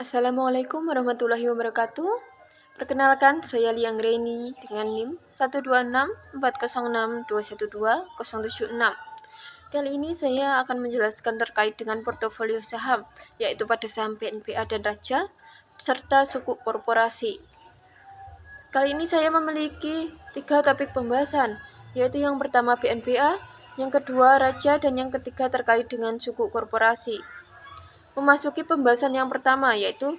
Assalamualaikum warahmatullahi wabarakatuh. Perkenalkan, saya Liang Reni dengan NIM 1264062120776. Kali ini saya akan menjelaskan terkait dengan portofolio saham, yaitu pada saham BNPA dan Raja, serta suku korporasi. Kali ini saya memiliki 3 topik pembahasan, yaitu yang pertama BNPA, yang kedua Raja, dan yang ketiga terkait dengan suku korporasi. Memasuki pembahasan yang pertama, yaitu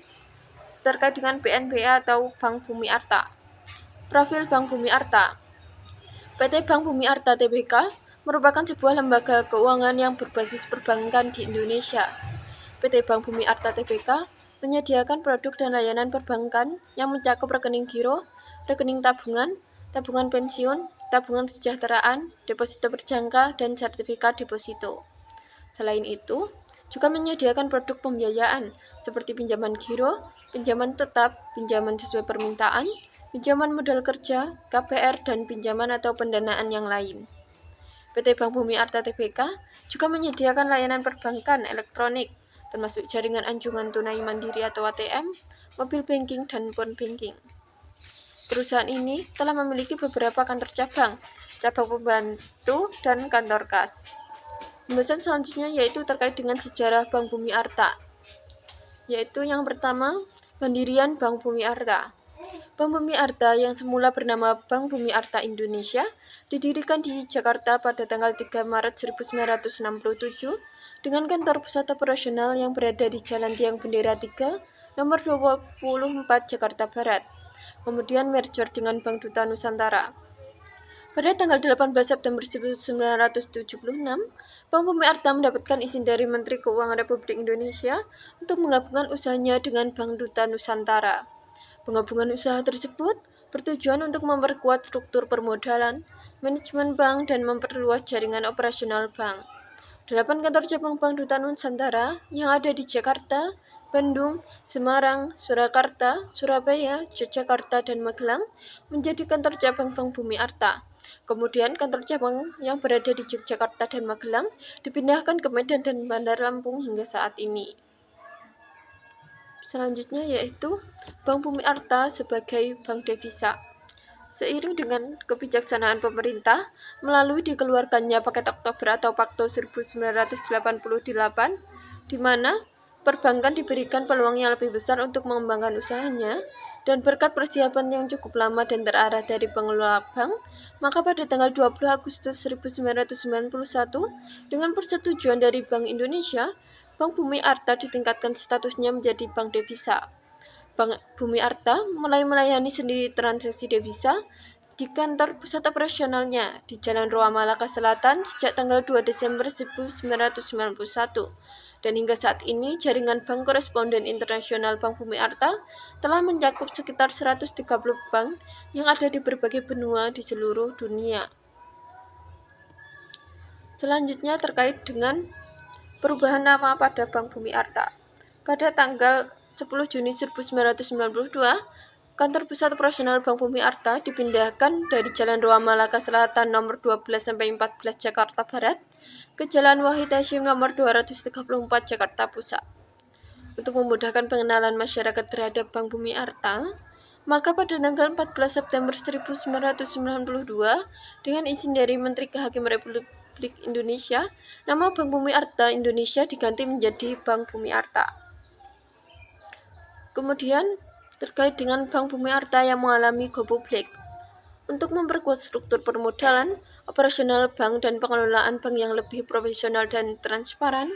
terkait dengan BNPA atau Bank Bumi Arta. Profil Bank Bumi Arta. PT Bank Bumi Arta Tbk merupakan sebuah lembaga keuangan yang berbasis perbankan di Indonesia. PT Bank Bumi Arta Tbk menyediakan produk dan layanan perbankan yang mencakup rekening giro, rekening tabungan, tabungan pensiun, tabungan kesejahteraan, deposito berjangka, dan sertifikat deposito. Selain itu, juga menyediakan produk pembiayaan seperti pinjaman giro, pinjaman tetap, pinjaman sesuai permintaan, pinjaman modal kerja, KPR, dan pinjaman atau pendanaan yang lain. PT Bank Bumi Arta Tbk juga menyediakan layanan perbankan elektronik, termasuk jaringan anjungan tunai mandiri atau ATM, mobil banking, dan phone banking. Perusahaan ini telah memiliki beberapa kantor cabang pembantu, dan kantor kas. Pembahasan selanjutnya yaitu terkait dengan sejarah Bank Bumi Arta, yaitu yang pertama, pendirian Bank Bumi Arta. Bank Bumi Arta yang semula bernama Bank Bumi Arta Indonesia didirikan di Jakarta pada tanggal 3 Maret 1967 dengan kantor pusat operasional yang berada di Jalan Tiang Bendera 3, nomor 24 Jakarta Barat. Kemudian merger dengan Bank Duta Nusantara. Pada tanggal 18 September 1976, Bank Bumi Arta mendapatkan izin dari Menteri Keuangan Republik Indonesia untuk menggabungkan usahanya dengan Bank Duta Nusantara. Penggabungan usaha tersebut bertujuan untuk memperkuat struktur permodalan, manajemen bank, dan memperluas jaringan operasional bank. 8 kantor cabang Bank Duta Nusantara yang ada di Jakarta, Bandung, Semarang, Surakarta, Surabaya, Yogyakarta, dan Magelang menjadi kantor cabang Bank Bumi Arta. Kemudian kantor cabang yang berada di Yogyakarta dan Magelang dipindahkan ke Medan dan Bandar Lampung hingga saat ini. Selanjutnya yaitu Bank Bumi Arta sebagai bank devisa. Seiring dengan kebijaksanaan pemerintah melalui dikeluarkannya Paket Oktober atau Pakto 1988, di mana perbankan diberikan peluang yang lebih besar untuk mengembangkan usahanya, dan berkat persiapan yang cukup lama dan terarah dari pengelola bank, maka pada tanggal 20 Agustus 1991, dengan persetujuan dari Bank Indonesia, Bank Bumi Arta ditingkatkan statusnya menjadi bank devisa. Bank Bumi Arta mulai melayani sendiri transaksi devisa di kantor pusat operasionalnya di Jalan Roa Malaka Selatan sejak tanggal 2 Desember 1991. Dan hingga saat ini, jaringan bank koresponden internasional Bank Bumi Arta telah mencakup sekitar 130 bank yang ada di berbagai benua di seluruh dunia. Selanjutnya terkait dengan perubahan nama pada Bank Bumi Arta. Pada tanggal 10 Juni 1992, kantor pusat operasional Bank Bumi Arta dipindahkan dari Jalan Roa Malaka Selatan nomor 12-14 Jakarta Barat ke Jalan Wahid Hasyim nomor 234 Jakarta Pusat. Untuk memudahkan pengenalan masyarakat terhadap Bank Bumi Arta, maka pada tanggal 14 September 1992, dengan izin dari Menteri Kehakiman Republik Indonesia, nama Bank Bumi Arta Indonesia diganti menjadi Bank Bumi Arta. Kemudian, terkait dengan Bank Bumi Arta yang mengalami go public. Untuk memperkuat struktur permodalan, operasional bank, dan pengelolaan bank yang lebih profesional dan transparan,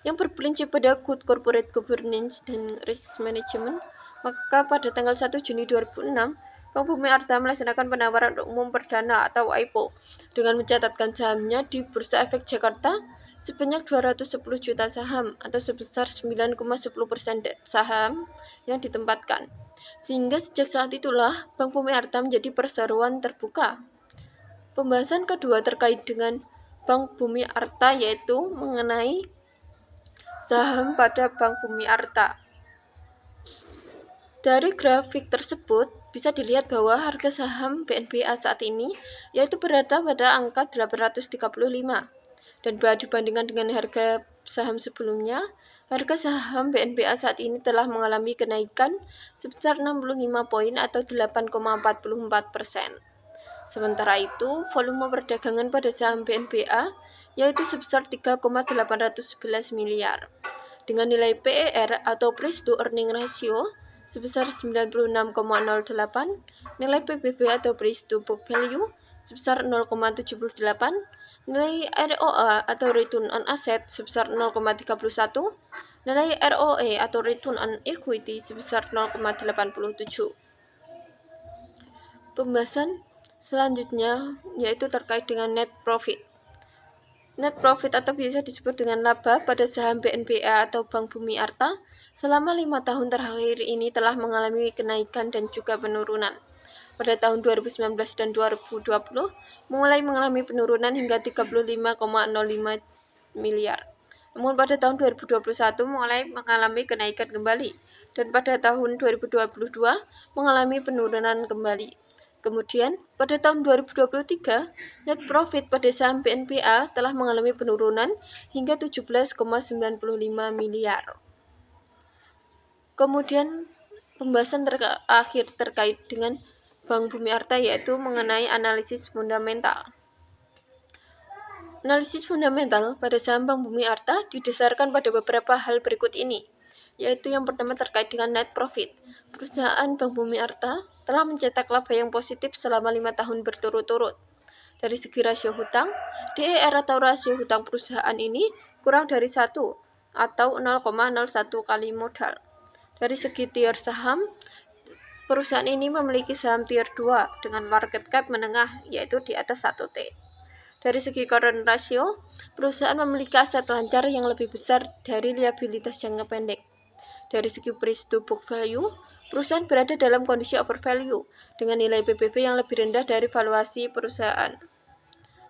yang berprinsip pada good corporate governance dan risk management, maka pada tanggal 1 Juni 2006, Bank Bumi Arta melaksanakan penawaran umum perdana atau IPO dengan mencatatkan sahamnya di Bursa Efek Jakarta sebanyak 210 juta saham atau sebesar 9,10% saham yang ditempatkan. Sehingga sejak saat itulah Bank Bumi Arta menjadi perseroan terbuka. Pembahasan kedua terkait dengan Bank Bumi Arta yaitu mengenai saham pada Bank Bumi Arta. Dari grafik tersebut bisa dilihat bahwa harga saham BNPA saat ini yaitu berada pada angka 835, dan bila dibandingkan dengan harga saham sebelumnya, Harga saham BNPA saat ini telah mengalami kenaikan sebesar 65 poin atau 8,44%. Sementara itu, volume perdagangan pada saham BNPA yaitu sebesar 3,811 miliar. Dengan nilai PER atau Price to Earning Ratio sebesar 96,08, nilai PBV atau Price to Book Value sebesar 0,78, nilai ROA atau Return on Asset sebesar 0,31, nilai ROE atau Return on Equity sebesar 0,87. Pembahasan selanjutnya yaitu terkait dengan net profit. Net profit atau biasa disebut dengan laba pada saham BNPA atau Bank Bumi Arta selama 5 tahun terakhir ini telah mengalami kenaikan dan juga penurunan. Pada tahun 2019 dan 2020 mulai mengalami penurunan hingga 35,05 miliar. Namun pada tahun 2021 mulai mengalami kenaikan kembali dan pada tahun 2022 mengalami penurunan kembali. Kemudian, pada tahun 2023, net profit pada saham BNPA telah mengalami penurunan hingga 17,95 miliar. Kemudian, pembahasan terakhir terkait dengan Bank Bumi Arta yaitu mengenai analisis fundamental. Analisis fundamental pada saham Bank Bumi Arta didasarkan pada beberapa hal berikut ini, yaitu yang pertama terkait dengan net profit. Perusahaan Bank Bumi Arta telah mencetak laba yang positif selama 5 tahun berturut-turut. Dari segi rasio hutang, DER atau rasio hutang perusahaan ini kurang dari 1 atau 0,01 kali modal. Dari segi tier saham, perusahaan ini memiliki saham tier 2 dengan market cap menengah yaitu di atas 1T. Dari segi current ratio, perusahaan memiliki aset lancar yang lebih besar dari liabilitas jangka pendek. Dari segi price to book value, perusahaan berada dalam kondisi overvalue dengan nilai PBV yang lebih rendah dari valuasi perusahaan.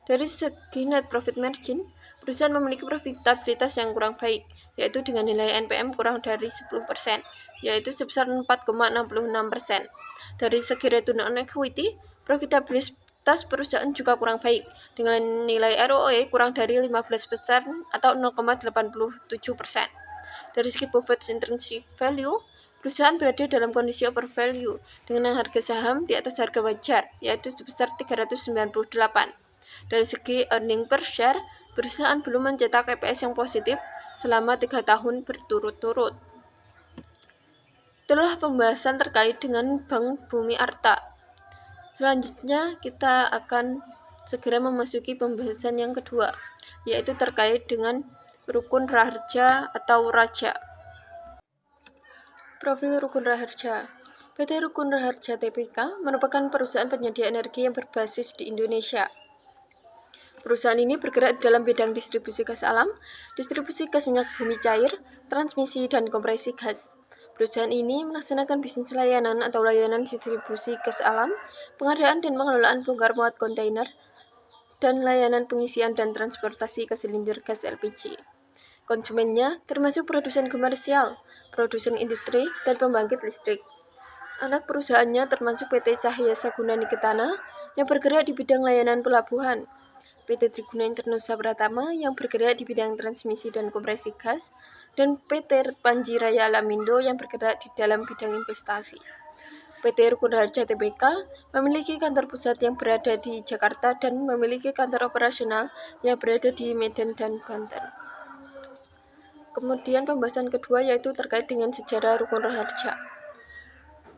Dari segi net profit margin, perusahaan memiliki profitabilitas yang kurang baik, yaitu dengan nilai NPM kurang dari 10%, yaitu sebesar 4,66%. Dari segi return on equity, profitabilitas perusahaan juga kurang baik, dengan nilai ROE kurang dari 15% atau 0,87%. Dari segi Buffett's intrinsic value, perusahaan berada dalam kondisi overvalue dengan harga saham di atas harga wajar, yaitu sebesar 398. Dari segi earning per share, perusahaan belum mencetak EPS yang positif selama 3 tahun berturut-turut. Itulah pembahasan terkait dengan Bank Bumi Arta. Selanjutnya kita akan segera memasuki pembahasan yang kedua, yaitu terkait dengan Rukun Raharja atau Raja. Profil Rukun Raharja. PT Rukun Raharja Tbk merupakan perusahaan penyedia energi yang berbasis di Indonesia. Perusahaan ini bergerak di dalam bidang distribusi gas alam, distribusi gas minyak bumi cair, transmisi, dan kompresi gas. Perusahaan ini melaksanakan bisnis layanan atau layanan distribusi gas alam, pengadaan dan pengelolaan bongkar muat kontainer, dan layanan pengisian dan transportasi ke silinder gas LPG. Konsumennya termasuk produsen komersial, produsen industri, dan pembangkit listrik. Anak perusahaannya termasuk PT Cahya Saguna Niketana yang bergerak di bidang layanan pelabuhan, PT Triguna Internusa Pratama yang bergerak di bidang transmisi dan kompresi gas, dan PT Panji Raya Alamindo yang bergerak di dalam bidang investasi. PT Rukun Raharja Tbk memiliki kantor pusat yang berada di Jakarta dan memiliki kantor operasional yang berada di Medan dan Banten. Kemudian pembahasan kedua yaitu terkait dengan sejarah Rukun Raharja.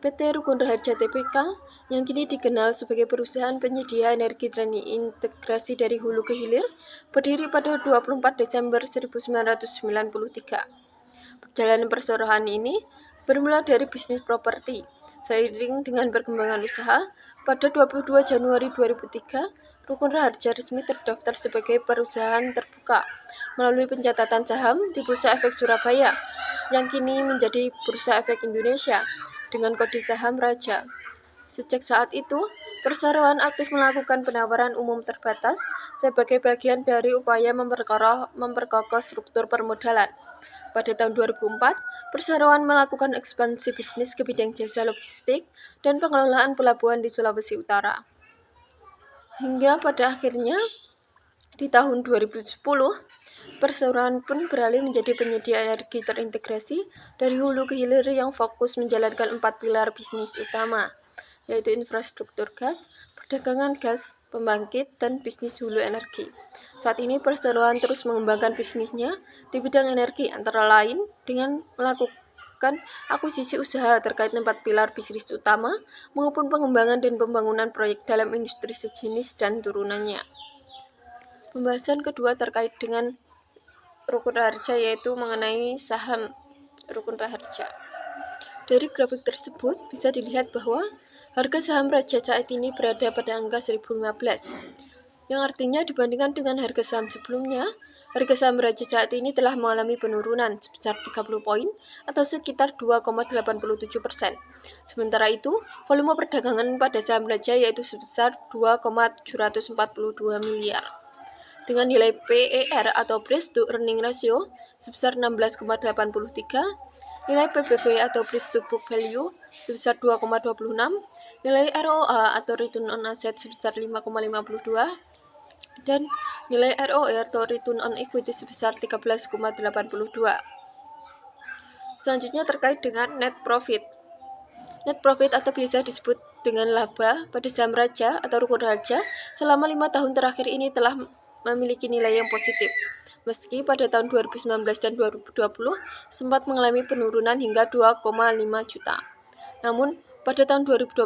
PT Rukun Raharja Tbk yang kini dikenal sebagai perusahaan penyedia energi terintegrasi dari hulu ke hilir berdiri pada 24 Desember 1993. Perjalanan perseroan ini bermula dari bisnis properti. Seiring dengan perkembangan usaha, pada 22 Januari 2003, Rukun Raharja resmi terdaftar sebagai perusahaan terbuka melalui pencatatan saham di Bursa Efek Surabaya yang kini menjadi Bursa Efek Indonesia dengan kode saham Raja. Sejak saat itu, perseroan aktif melakukan penawaran umum terbatas sebagai bagian dari upaya memperkokoh struktur permodalan. Pada tahun 2004, perseroan melakukan ekspansi bisnis ke bidang jasa logistik dan pengelolaan pelabuhan di Sulawesi Utara. Hingga pada akhirnya, Di tahun 2010, perseroan pun beralih menjadi penyedia energi terintegrasi dari hulu ke hilir yang fokus menjalankan 4 pilar bisnis utama, yaitu infrastruktur gas, perdagangan gas, pembangkit, dan bisnis hulu energi. Saat ini perseroan terus mengembangkan bisnisnya di bidang energi antara lain dengan melakukan akuisisi usaha terkait 4 pilar bisnis utama maupun pengembangan dan pembangunan proyek dalam industri sejenis dan turunannya. Pembahasan kedua terkait dengan Rukun Raharja yaitu mengenai saham Rukun Raharja. Dari grafik tersebut bisa dilihat bahwa harga saham Raja saat ini berada pada angka 1015, yang artinya dibandingkan dengan harga saham sebelumnya, harga saham Raja saat ini telah mengalami penurunan sebesar 30 poin atau sekitar 2,87%. Sementara itu, volume perdagangan pada saham Raja yaitu sebesar 2,742 miliar. Dengan nilai PER atau Price to Earning Ratio sebesar 16,83, nilai PBV atau Price to Book Value sebesar 2,26, nilai ROA atau Return on Asset sebesar 5,52, dan nilai ROE atau Return on Equity sebesar 13,82. Selanjutnya terkait dengan net profit. Net profit atau biasa disebut dengan laba pada saham Raja atau Rukun Raharja selama 5 tahun terakhir ini telah memiliki nilai yang positif, meski pada tahun 2019 dan 2020 sempat mengalami penurunan hingga 2,5 juta. Namun, pada tahun 2021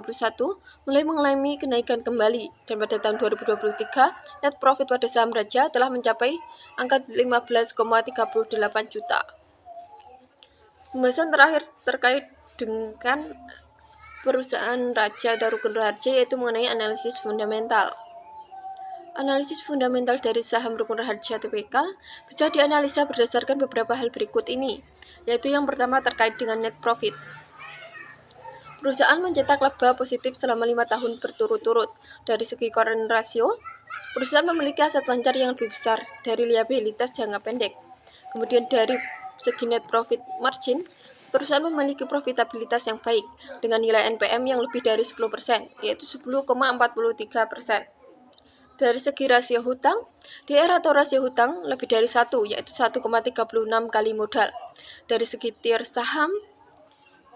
mulai mengalami kenaikan kembali, dan pada tahun 2023 net profit pada saham Raja telah mencapai angka 15,38 juta. Pembahasan terakhir terkait dengan perusahaan Raja atau Rukun Raharja yaitu mengenai analisis fundamental. Analisis fundamental dari saham Rukun Raharja Tbk bisa dianalisa berdasarkan beberapa hal berikut ini, yaitu yang pertama terkait dengan net profit. Perusahaan mencetak laba positif selama 5 tahun berturut-turut. Dari segi current ratio, perusahaan memiliki aset lancar yang lebih besar dari liabilitas jangka pendek. Kemudian dari segi net profit margin, perusahaan memiliki profitabilitas yang baik dengan nilai NPM yang lebih dari 10%, yaitu 10,43%. Dari segi rasio hutang, DR atau rasio hutang lebih dari 1, yaitu 1,36 kali modal. Dari segi tier saham,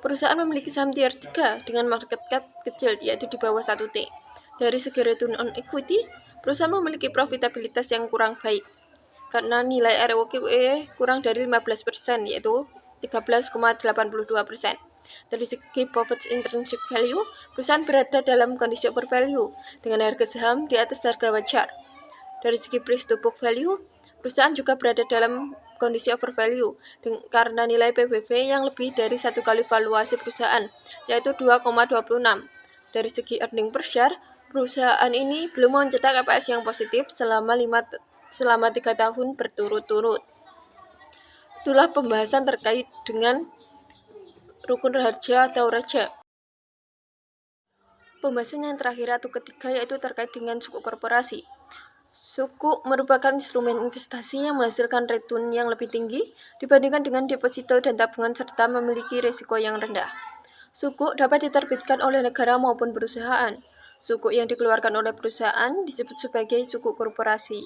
perusahaan memiliki saham tier 3 dengan market cap kecil, yaitu di bawah 1T. Dari segi return on equity, perusahaan memiliki profitabilitas yang kurang baik, karena nilai ROQE kurang dari 15%, yaitu 13,82%. Dari segi profit intrinsic value, perusahaan berada dalam kondisi overvalue dengan harga saham di atas harga wajar. Dari segi price to book value, perusahaan juga berada dalam kondisi overvalue karena nilai PBV yang lebih dari 1 kali valuasi perusahaan, yaitu 2,26. Dari segi earning per share, perusahaan ini belum mencetak EPS yang positif selama 3 tahun berturut-turut. Itulah pembahasan terkait dengan Rukun Raharja atau Raja. Pembahasan yang terakhir atau ketiga yaitu terkait dengan sukuk korporasi. Sukuk merupakan instrumen investasi yang menghasilkan return yang lebih tinggi dibandingkan dengan deposito dan tabungan serta memiliki risiko yang rendah. Sukuk dapat diterbitkan oleh negara maupun perusahaan. Sukuk yang dikeluarkan oleh perusahaan disebut sebagai sukuk korporasi.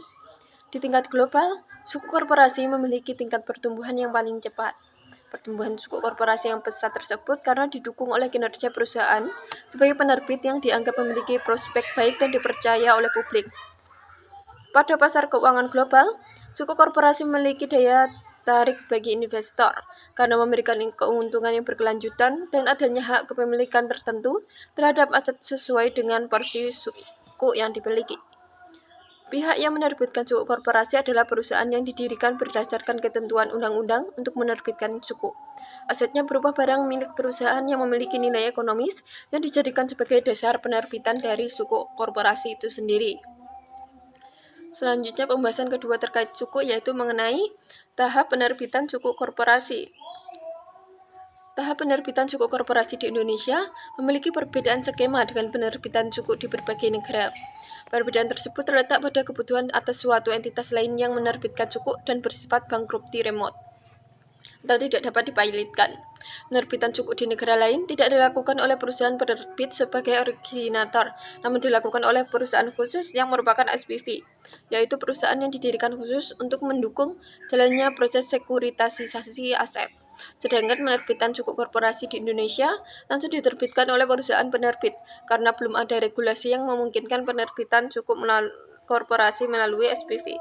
Di tingkat global, sukuk korporasi memiliki tingkat pertumbuhan yang paling cepat. Pertumbuhan sukuk korporasi yang pesat tersebut karena didukung oleh kinerja perusahaan sebagai penerbit yang dianggap memiliki prospek baik dan dipercaya oleh publik. Pada pasar keuangan global, sukuk korporasi memiliki daya tarik bagi investor karena memberikan keuntungan yang berkelanjutan dan adanya hak kepemilikan tertentu terhadap aset sesuai dengan porsi sukuk yang dimiliki. Pihak yang menerbitkan sukuk korporasi adalah perusahaan yang didirikan berdasarkan ketentuan undang-undang untuk menerbitkan sukuk. Asetnya berupa barang milik perusahaan yang memiliki nilai ekonomis yang dijadikan sebagai dasar penerbitan dari sukuk korporasi itu sendiri. Selanjutnya pembahasan kedua terkait sukuk yaitu mengenai tahap penerbitan sukuk korporasi. Tahap penerbitan sukuk korporasi di Indonesia memiliki perbedaan skema dengan penerbitan sukuk di berbagai negara. Perbedaan tersebut terletak pada kebutuhan atas suatu entitas lain yang menerbitkan sukuk dan bersifat bankruptcy remote. atau tidak dapat dipilotkan. Penerbitan suku di negara lain tidak dilakukan oleh perusahaan penerbit sebagai originator, namun dilakukan oleh perusahaan khusus yang merupakan SPV, yaitu perusahaan yang didirikan khusus untuk mendukung jalannya proses sekuritisasi aset. Sedangkan penerbitan suku korporasi di Indonesia langsung diterbitkan oleh perusahaan penerbit, karena belum ada regulasi yang memungkinkan penerbitan suku korporasi melalui SPV.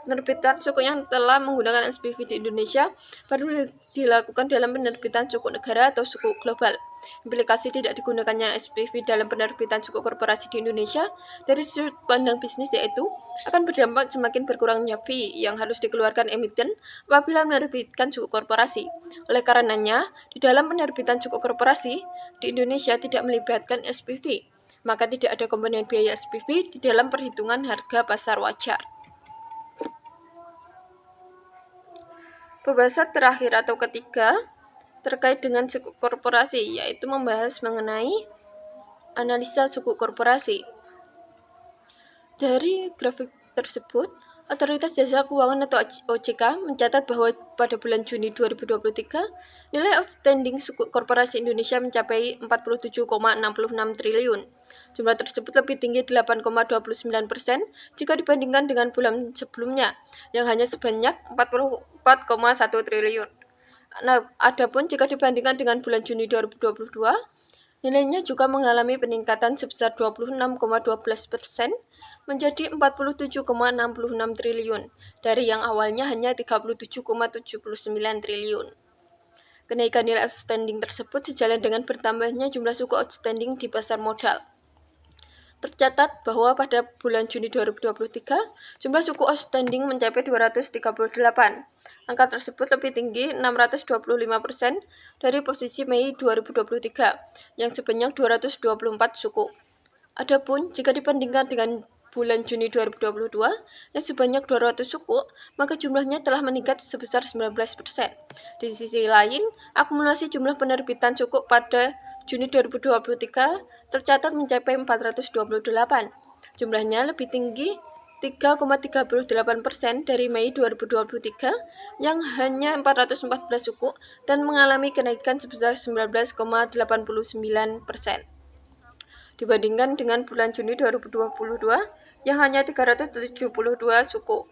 Penerbitan suku yang telah menggunakan SPV di Indonesia baru dilakukan dalam penerbitan suku negara atau suku global. Implikasi tidak digunakannya SPV dalam penerbitan suku korporasi di Indonesia dari sudut pandang bisnis yaitu akan berdampak semakin berkurangnya fee yang harus dikeluarkan emiten apabila menerbitkan suku korporasi. Oleh karenanya, di dalam penerbitan suku korporasi di Indonesia tidak melibatkan SPV, maka tidak ada komponen biaya SPV di dalam perhitungan harga pasar wajar. Pembahasan terakhir atau ketiga terkait dengan suku korporasi, yaitu membahas mengenai analisa suku korporasi. Dari grafik tersebut, Otoritas Jasa Keuangan atau OJK mencatat bahwa pada bulan Juni 2023, nilai outstanding suku korporasi Indonesia mencapai 47,66 triliun. Jumlah tersebut lebih tinggi 8,29% jika dibandingkan dengan bulan sebelumnya, yang hanya sebanyak 44,1 triliun. Nah, adapun jika dibandingkan dengan bulan Juni 2022, nilainya juga mengalami peningkatan sebesar 26,12% menjadi 47,66 triliun dari yang awalnya hanya 37,79 triliun. Kenaikan nilai outstanding tersebut sejalan dengan bertambahnya jumlah suku outstanding di pasar modal. Tercatat bahwa pada bulan Juni 2023, jumlah suku outstanding mencapai 238. Angka tersebut lebih tinggi 625% dari posisi Mei 2023 yang sebanyak 224 suku. Adapun jika dibandingkan dengan bulan Juni 2022 yang sebanyak 200 suku, maka jumlahnya telah meningkat sebesar 19%. Di sisi lain, akumulasi jumlah penerbitan suku pada Juni 2023 tercatat mencapai 428. Jumlahnya lebih tinggi 3,38% dari Mei 2023 yang hanya 414 suku dan mengalami kenaikan sebesar 19,89%. Dibandingkan dengan bulan Juni 2022 yang hanya 372 suku.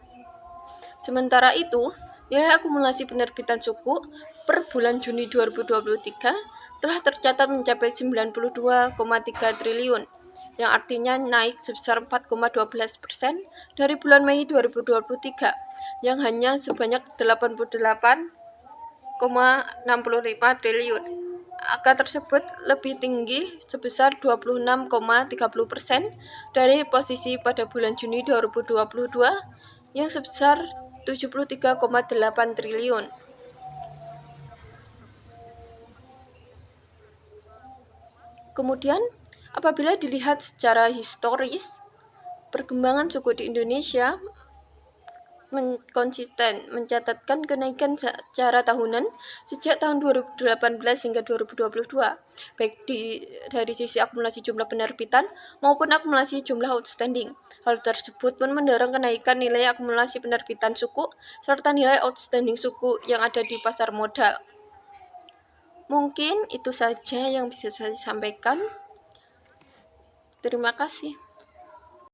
Sementara itu, nilai akumulasi penerbitan suku per bulan Juni 2023 telah tercatat mencapai 92,3 triliun, yang artinya naik sebesar 4,12% dari bulan Mei 2023 yang hanya sebanyak 88,65 triliun. Angka tersebut lebih tinggi sebesar 26,30% dari posisi pada bulan Juni 2022 yang sebesar 73,8 triliun. Kemudian, apabila dilihat secara historis, perkembangan suku di Indonesia konsisten mencatatkan kenaikan secara tahunan sejak tahun 2018 hingga 2022, baik dari sisi akumulasi jumlah penerbitan maupun akumulasi jumlah outstanding. Hal tersebut pun mendorong kenaikan nilai akumulasi penerbitan suku serta nilai outstanding suku yang ada di pasar modal. Mungkin itu saja yang bisa saya sampaikan. Terima kasih.